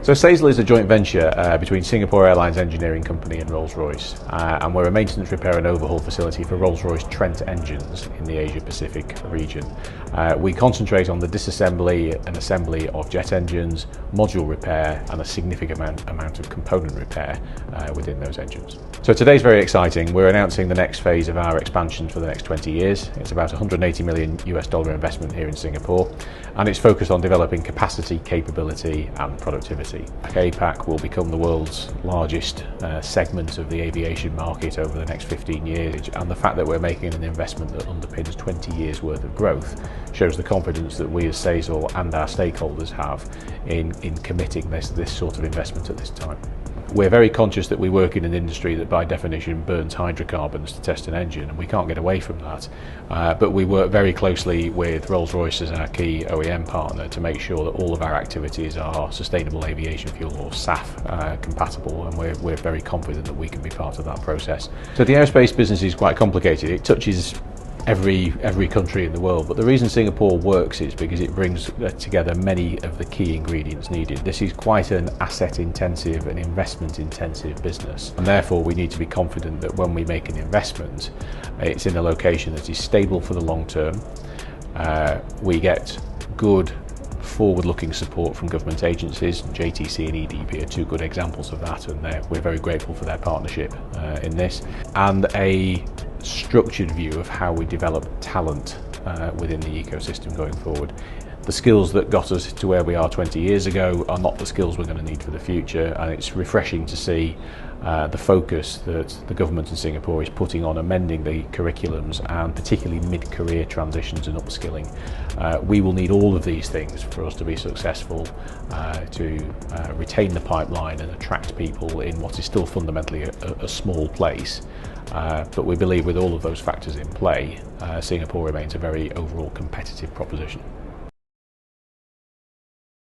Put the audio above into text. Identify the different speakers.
Speaker 1: So SAESL is a joint venture between Singapore Airlines Engineering Company and Rolls-Royce, and we're a maintenance, repair and overhaul facility for Rolls-Royce Trent engines in the Asia-Pacific region. We concentrate on the disassembly and assembly of jet engines, module repair and a significant amount of component repair within those engines. So today's very exciting. We're announcing the next phase of our expansion for the next 20 years. It's about $180 million investment here in Singapore, and it's focused on developing capacity, capability and productivity. APAC will become the world's largest segment of the aviation market over the next 15 years, and the fact that we're making an investment that underpins 20 years worth of growth shows the confidence that we as SAESL and our stakeholders have in committing this sort of investment at this time. We're very conscious that we work in an industry that by definition burns hydrocarbons to test an engine, and we can't get away from that. But we work very closely with Rolls-Royce as our key OEM partner to make sure that all of our activities are sustainable aviation fuel or SAF compatible, and we're very confident that we can be part of that process. So the aerospace business is quite complicated. It touches every country in the world, but the reason Singapore works is because it brings together many of the key ingredients needed. This is quite an asset intensive and investment intensive business, and therefore we need to be confident that when we make an investment, it's in a location that is stable for the long term. We get good forward-looking support from government agencies. JTC and EDP are two good examples of that, and we're very grateful for their partnership in this, and a structured view of how we develop talent within the ecosystem going forward. The skills that got us to where we are 20 years ago are not the skills we're going to need for the future, and it's refreshing to see the focus that the government in Singapore is putting on amending the curriculums and particularly mid-career transitions and upskilling. We will need all of these things for us to be successful, to retain the pipeline and attract people in what is still fundamentally a small place. But we believe with all of those factors in play, Singapore remains a very overall competitive proposition.